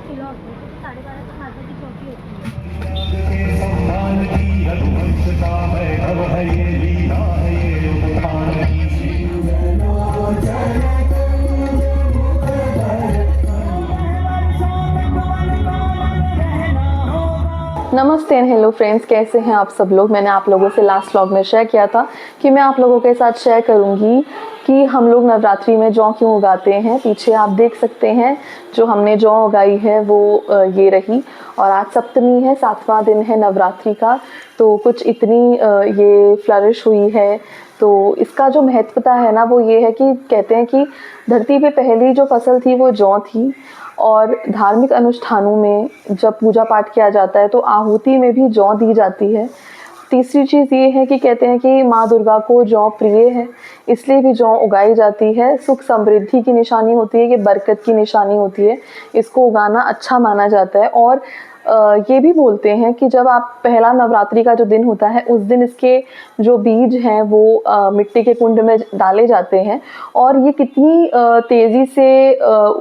किला होती है, तो 12:30 तक माता की चौकी होती है। नमस्ते एंड हेलो फ्रेंड्स, कैसे हैं आप सब लोग। मैंने आप लोगों से लास्ट व्लॉग में शेयर किया था कि मैं आप लोगों के साथ शेयर करूंगी कि हम लोग नवरात्रि में जौ क्यों उगाते हैं। पीछे आप देख सकते हैं जो हमने जौ उगाई है वो ये रही, और आज सप्तमी है, 7वां दिन है नवरात्रि का। तो कुछ इतनी ये फ्लरिश हुई है। तो इसका जो महत्वता है ना वो ये है कि कहते हैं कि धरती पे पहली जो फसल थी वो जौ थी, और धार्मिक अनुष्ठानों में जब पूजा पाठ किया जाता है तो आहुति में भी जौ दी जाती है। तीसरी चीज़ ये है कि कहते हैं कि माँ दुर्गा को जौ प्रिय है, इसलिए भी जौ उगाई जाती है। सुख समृद्धि की निशानी होती है, कि बरकत की निशानी होती है, इसको उगाना अच्छा माना जाता है। और ये भी बोलते हैं कि जब आप पहला नवरात्रि का जो दिन होता है उस दिन इसके जो बीज हैं वो मिट्टी के कुंड में डाले जाते हैं, और ये कितनी तेज़ी से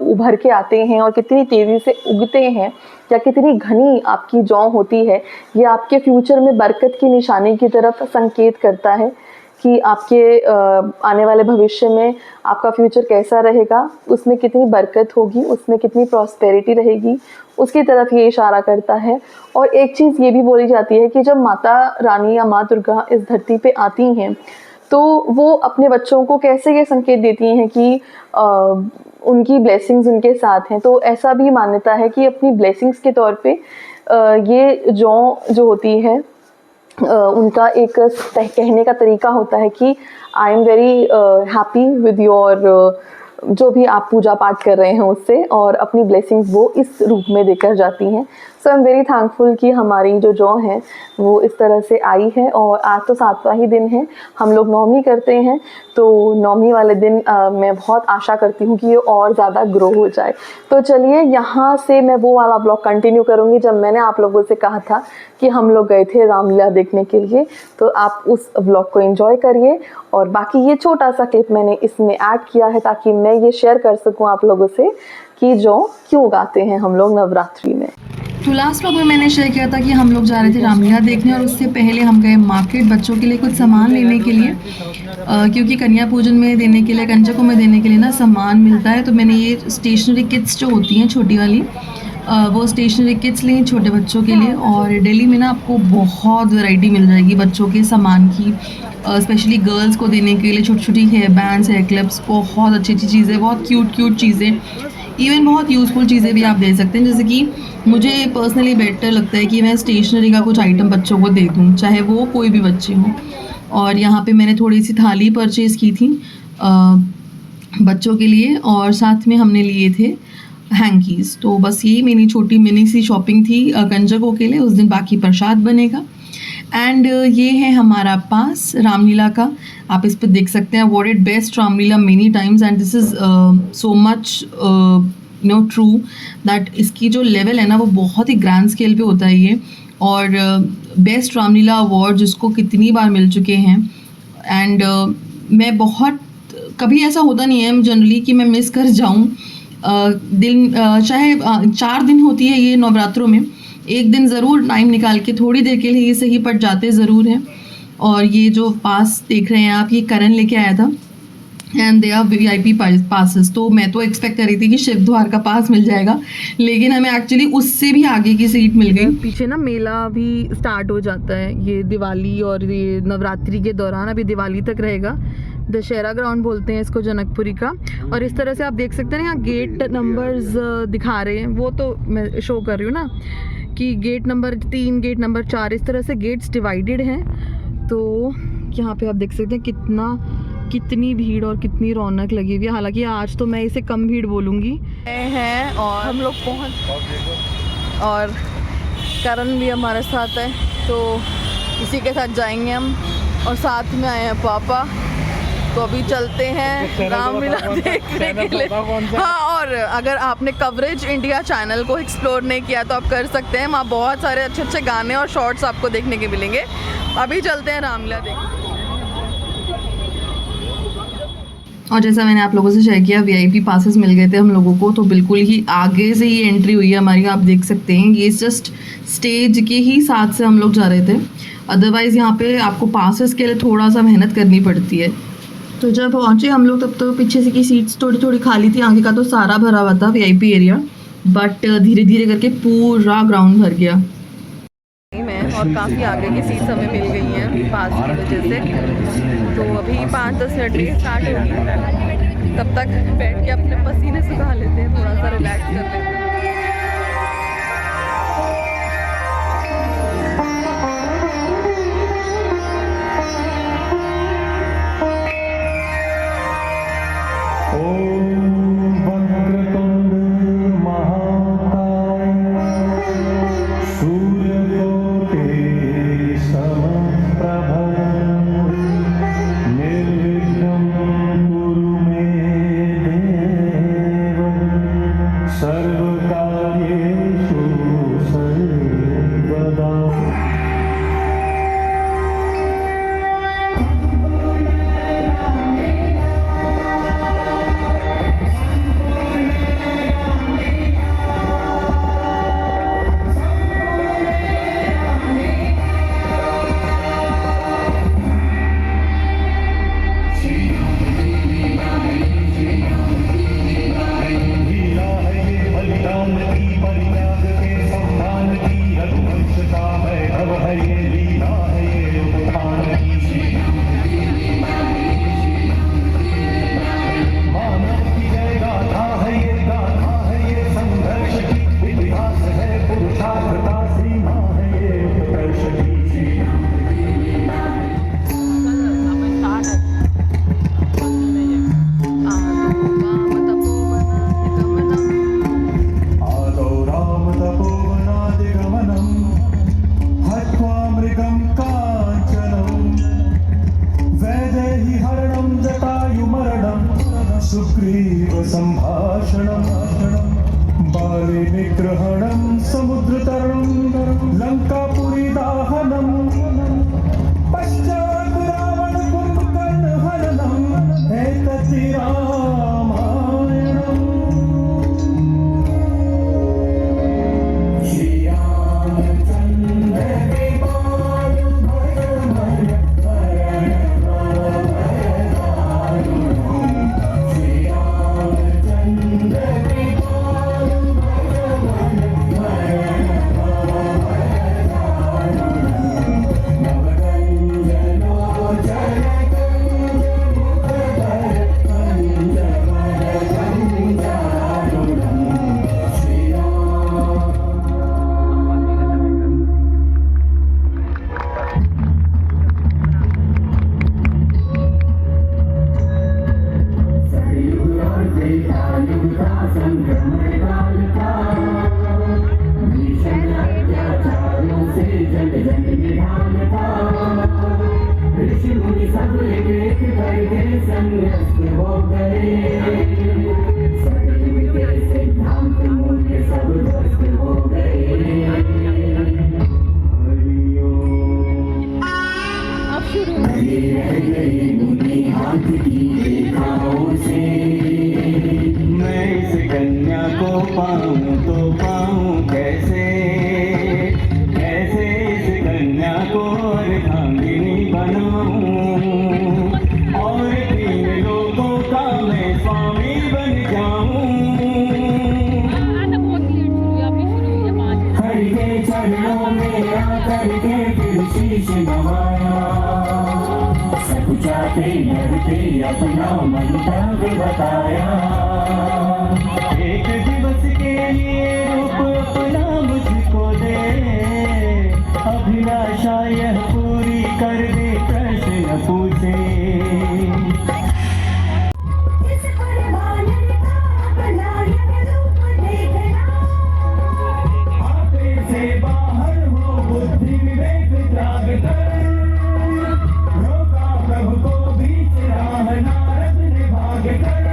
उभर के आते हैं और कितनी तेज़ी से उगते हैं, या कितनी घनी आपकी जौ होती है, ये आपके फ्यूचर में बरकत की निशानी की तरफ संकेत करता है कि आपके आने वाले भविष्य में आपका फ्यूचर कैसा रहेगा, उसमें कितनी बरकत होगी, उसमें कितनी प्रॉस्पेरिटी रहेगी, उसकी तरफ ये इशारा करता है। और एक चीज़ ये भी बोली जाती है कि जब माता रानी या माँ दुर्गा इस धरती पे आती हैं तो वो अपने बच्चों को कैसे ये संकेत देती हैं कि उनकी ब्लेसिंग्स उनके साथ हैं। तो ऐसा भी मान्यता है कि अपनी ब्लेसिंग्स के तौर पे ये जौ जो होती है उनका एक कहने का तरीका होता है कि I am very happy with your जो भी आप पूजा पाठ कर रहे हैं उससे, और अपनी ब्लेसिंग्स वो इस रूप में देकर जाती हैं। सो आई एम वेरी थैंकफुल कि हमारी जो जौ है वो इस तरह से आई है। और आज तो 7वां ही दिन है, हम लोग नौमी करते हैं, तो नौमी वाले दिन मैं बहुत आशा करती हूँ कि ये और ज़्यादा ग्रो हो जाए। तो चलिए यहाँ से मैं वो वाला ब्लॉग कंटिन्यू करूँगी जब मैंने आप लोगों से कहा था कि हम लोग गए थे रामलीला देखने के लिए। तो आप उस व्लॉग को एंजॉय करिए, और बाकी ये छोटा सा क्लिप मैंने इसमें ऐड किया है ताकि मैं ये शेयर कर सकूं आप लोगों से कि जौ क्यों उगाते हैं हम लोग नवरात्रि में। तो लास्ट व्लॉग में मैंने शेयर किया था कि हम लोग जा रहे थे रामलीला देखने, और उससे पहले हम गए मार्केट बच्चों के लिए कुछ सामान लेने के लिए, क्योंकि कन्या पूजन में देने के लिए, कंजकों में देने के लिए ना सामान मिलता है। तो मैंने ये स्टेशनरी किट्स जो होती हैं छोटी वाली, वो स्टेशनरी किट्स ली छोटे बच्चों के लिए। और दिल्ली में ना आपको बहुत वैरायटी मिल जाएगी बच्चों के सामान की, स्पेशली गर्ल्स को देने के लिए छोटी छोटी हेयर बैंड्स, हेयर क्लिप्स, बहुत अच्छी अच्छी चीज़ें, बहुत क्यूट चीज़ें, इवन बहुत यूज़फुल चीज़ें भी आप दे सकते हैं। जैसे कि मुझे पर्सनली बेटर लगता है कि मैं स्टेशनरी का कुछ आइटम बच्चों को दे दूँ, चाहे वो कोई भी बच्चे हों। और यहाँ पे मैंने थोड़ी सी थाली परचेज़ की थी बच्चों के लिए, और साथ में हमने लिए थे हैंकीज़। तो बस यही मेरी छोटी मिनी सी शॉपिंग थी कंजकों के लिए। उस दिन बाकी प्रसाद बनेगा। एंड ये है हमारा पास रामलीला का, आप इस पर देख सकते हैं, awarded best Ramlila many times, and this is so much true that इसकी जो लेवल है ना वो बहुत ही ग्रैंड स्केल पे होता है ये। और बेस्ट रामलीला अवार्ड जिसको कितनी बार मिल चुके हैं। एंड मैं बहुत, कभी ऐसा होता नहीं है जनरली कि मैं मिस कर जाऊँ दिन, चाहे 4 दिन होती है ये नवरात्रों में, एक दिन ज़रूर टाइम निकाल के थोड़ी देर के लिए ये सही पड़ जाते ज़रूर हैं। और ये जो पास देख रहे हैं आप, ये करण लेके आया था, and they are VIP passes. तो मैं तो एक्सपेक्ट कर रही थी कि शिव द्वार का पास मिल जाएगा, लेकिन हमें एक्चुअली उससे भी आगे की सीट मिल गई। पीछे ना मेला भी स्टार्ट हो जाता है, ये दिवाली और ये नवरात्रि के दौरान, अभी दिवाली तक रहेगा। दशहरा ग्राउंड बोलते हैं इसको, जनकपुरी का। और इस तरह से आप देख सकते हैं ना, यहाँ गेट नंबर्स दिखा रहे हैं, वो तो मैं शो कर रही हूँ ना कि गेट नंबर 3, गेट नंबर 4, इस तरह से गेट्स डिवाइडेड हैं। तो यहाँ पे आप देख सकते हैं कितनी भीड़ और कितनी रौनक लगी हुई है। हालांकि आज तो मैं इसे कम भीड़ बोलूँगी हैं, और हम लोग पहुँच, और करण भी हमारे साथ है, तो इसी के साथ जाएंगे हम। और साथ में आए हैं पापा, तो अभी चलते हैं रामलीला देखने के लिए। हाँ, और अगर आपने कवरेज इंडिया चैनल को एक्सप्लोर नहीं किया तो आप कर सकते हैं, वहाँ बहुत सारे अच्छे अच्छे गाने और शॉर्ट्स आपको देखने के मिलेंगे। अभी चलते हैं रामलीला देखने। और जैसा मैंने आप लोगों से शेयर किया वीआईपी पासेस मिल गए थे हम लोगों को, तो बिल्कुल ही आगे से ही एंट्री हुई है हमारी, आप देख सकते हैं। ये जस्ट स्टेज के ही साथ से हम लोग जा रहे थे, अदरवाइज़ यहाँ पे आपको पासेस के लिए थोड़ा सा मेहनत करनी पड़ती है। तो जब पहुँचे हम लोग तब तो पीछे से की सीट्स थोड़ी थोड़ी खाली थी, आगे का तो सारा भरा हुआ था वीआईपी एरिया, बट धीरे धीरे करके पूरा ग्राउंड भर गया। में और काफ़ी आगे की सीट्स हमें मिल गई हैं पास की वजह से। तो अभी 5-10 मिनट में स्टार्ट होगी, तब तक बैठ के अपने पसीने सुखा लेते हैं, थोड़ा सा रिलैक्स कर लेते हैं। सुग्रीव संभाषणं बाले निग्रहणं समुद्रतरणं लंकापुरी दाहनं पश्चात् रावण कुंभकर्ण हननम् एतत् रामायणम्। मैं इस कन्या को पाऊं तो पाऊं कैसे, कैसे इस कन्या को अर्धांगिनी बनाऊं और 3 लोगों का मैं स्वामी बन जाऊं। हरि के चरणों में आकर के फिर शीश नवाया, जाते डरते अपना मंतव्य बताया। एक दिवस के लिए रूप अपना मुझको दे, अभिलाषा यह पूरी कर दे, प्रश्न पूछे। आपे से बाहर हो बुद्धि विवेक त्याग कर, प्रभु को बीच राह नारद ने भाग कर,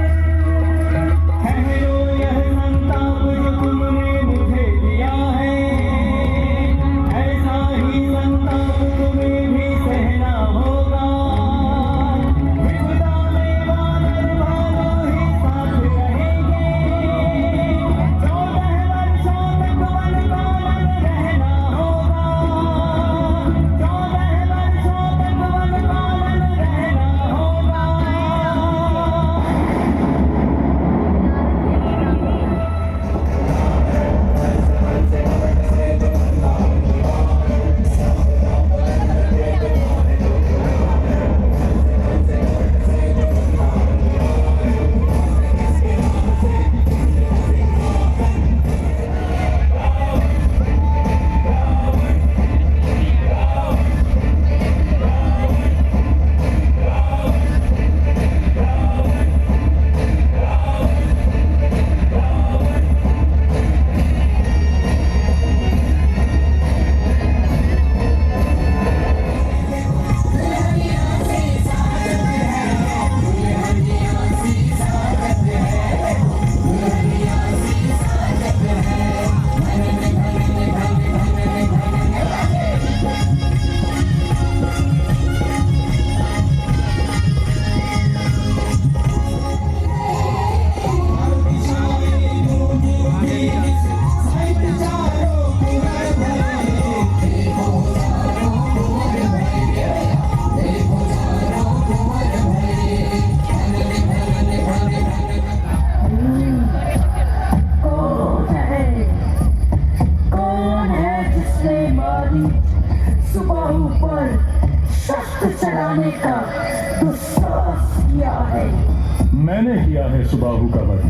है सुबाहु का वध।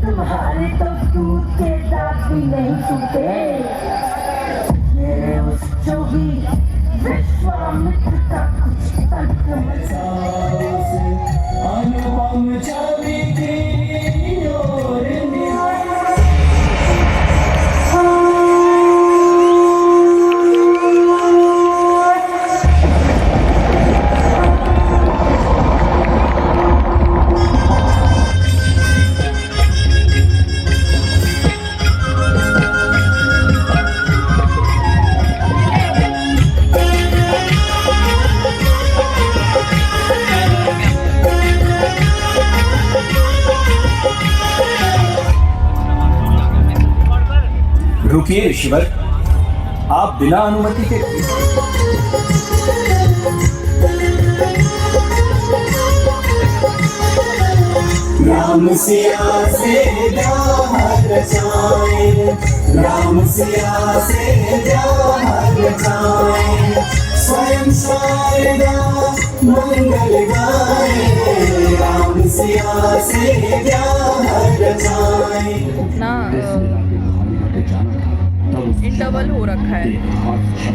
तुम्हारे तो दूध के दांत भी नहीं छूटे। मेरे उस जोगी विश्वामित्र का कुछ तंत्र अनुपम छवि की ओर रुकिए ऋषिवर, आप बिना अनुमति के राम सिया से प्यार रचाए, राम सिया से प्यार रचाए, स्वयं शारदा मंगल गाए, राम सिया से प्यार रचाए। ना इंटरवल हो रखा है,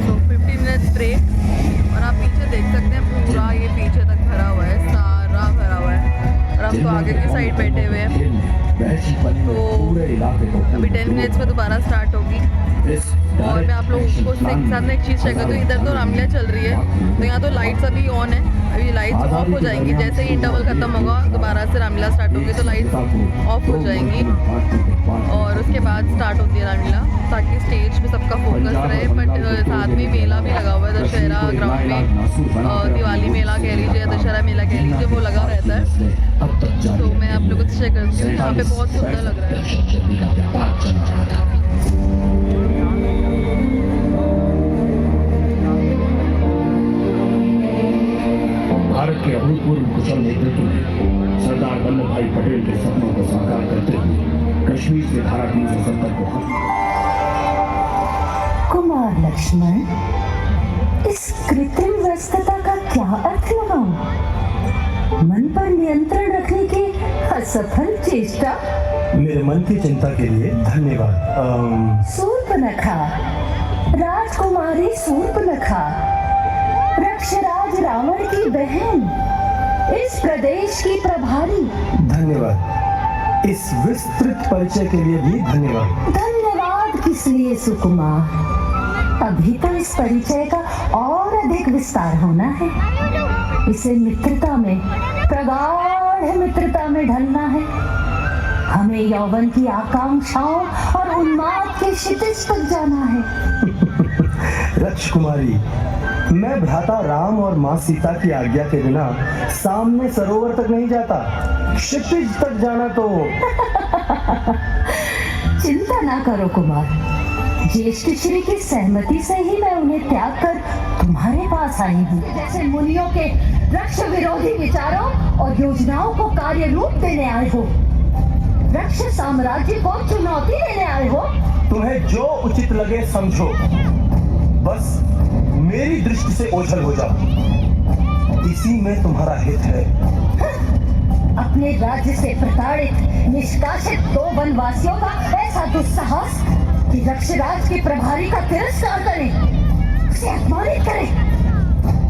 तो 15 मिनट्स ब्रेक। और आप पीछे देख सकते हैं पूरा ये पीछे तक भरा हुआ है, सारा भरा हुआ है। और हम तो आगे की साइड बैठे हुए हैं। तो अभी 10 मिनट्स में दोबारा स्टार्ट होगी। और मैं आप लोगों को साथ में एक चीज़ शेयर करती हूँ। इधर तो रामलीला चल रही है, तो यहाँ तो लाइट्स अभी ऑन है। अभी लाइट्स ऑफ हो जाएंगी, जैसे ही इंटरवल खत्म होगा दोबारा से रामलीला स्टार्ट होगी, तो लाइट्स ऑफ हो जाएंगी और उसके बाद स्टार्ट होती है रामलीला, ताकि स्टेज पे सबका फोकस रहे। बट साथ में मेला भी लगा हुआ है दशहरा ग्राउंड में। दिवाली मेला कह लीजिए, दशहरा मेला कह लीजिए, वो लगा रहता है। तो मैं आप लोगों से शेयर करती हूँ, यहाँ पे बहुत सुंदर लग रहा है। भारत के अभूतपूर्व कुशल नेतृत्व में सरदार वल्लभ भाई पटेल के सपनों को साकार करते हुए कश्मीर से धारा 370 को कुमार लक्ष्मण, इस कृत्रिम व्यस्तता का क्या अर्थ लगाऊं? मन पर नियंत्रण रखने की असफल चेष्टा। मेरे मन की चिंता के लिए धन्यवाद। शूर्पणखा, राजकुमारी शूर्पणखा, रक्षराज रावण की बहन, इस प्रदेश की प्रभारी। धन्यवाद। इस विस्तृत परिचय के लिए भी धन्यवाद। धन्यवाद किस लिए सुकुमार? अभी तो इस परिचय का और अधिक विस्तार होना है। इसे मित्रता में, प्रगाढ़ मित्रता में ढलना है। हमें यौवन की आकांक्षाओं और उन्माद के क्षितिज तक जाना है। राजकुमारी, मैं भ्राता राम और माँ सीता की आज्ञा के बिना सामने सरोवर तक नहीं जाता। क्षितिज तक जाना तो चिंता ना करो कुमार, ज्येष्ठ श्री की सहमति से ही मैं उन्हें त्याग कर तुम्हारे पास आई हूँ। जैसे मुनियों के रक्ष विरोधी विचारों और योजनाओं को कार्य रूप देने आए हो, रक्ष साम्राज्य को चुनौती देने आए हो। तुम्हें जो उचित लगे समझो, बस मेरी दृष्टि से ओझल हो जाओ, इसी में तुम्हारा हित है। अपने राज्य से प्रताड़ित निष्कासित 2 वनवासियों का ऐसा दुस्साहस कि रक्षराज के प्रभारी का तिरस्कार करें, उसे अपमानित करें।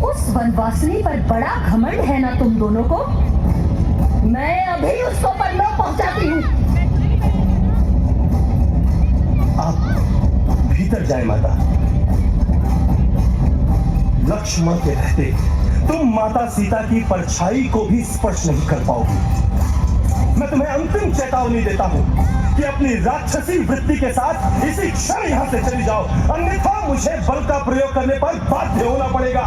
उस वनवासिनी पर बड़ा घमंड है ना तुम दोनों को? मैं अभी उसको परलोक पहुंचाती हूँ। आप भीतर जाए माता। लक्ष्मण के रहते तुम माता सीता की परछाई को भी स्पर्श नहीं कर पाओगी। मैं तुम्हें अंतिम चेतावनी देता हूँ कि अपनी राक्षसी वृत्ति के साथ इसी क्षण यहाँ से चली जाओ, अन्यथा मुझे बल का प्रयोग करने पर बाध्य होना पड़ेगा।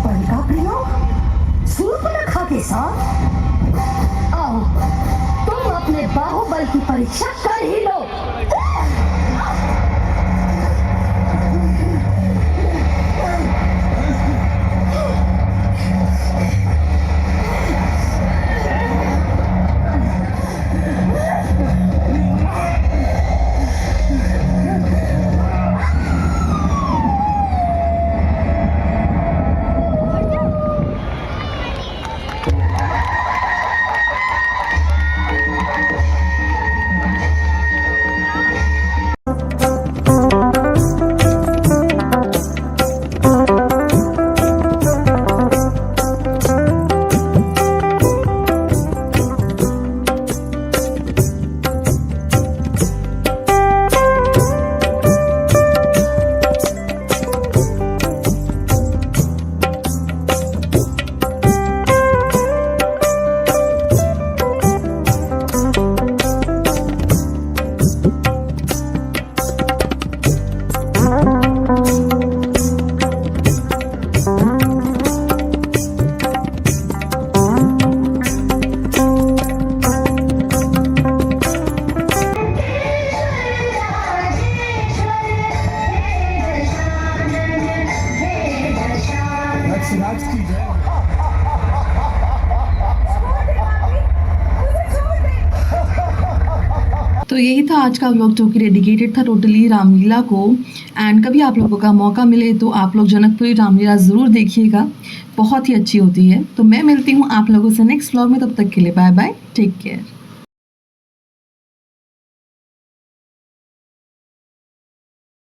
बल का प्रयोग शूर्पणखा के साथ? आओ, तुम अपने बाहुबल की परीक्षा कर ही लो। तो यही था आज का व्लॉग, जो कि डेडिकेटेड था टोटली रामलीला को। एंड कभी आप लोगों का मौका मिले तो आप लोग जनकपुरी रामलीला ज़रूर देखिएगा, बहुत ही अच्छी होती है। तो मैं मिलती हूँ आप लोगों से नेक्स्ट व्लॉग में, तब तक के लिए बाय बाय, टेक केयर।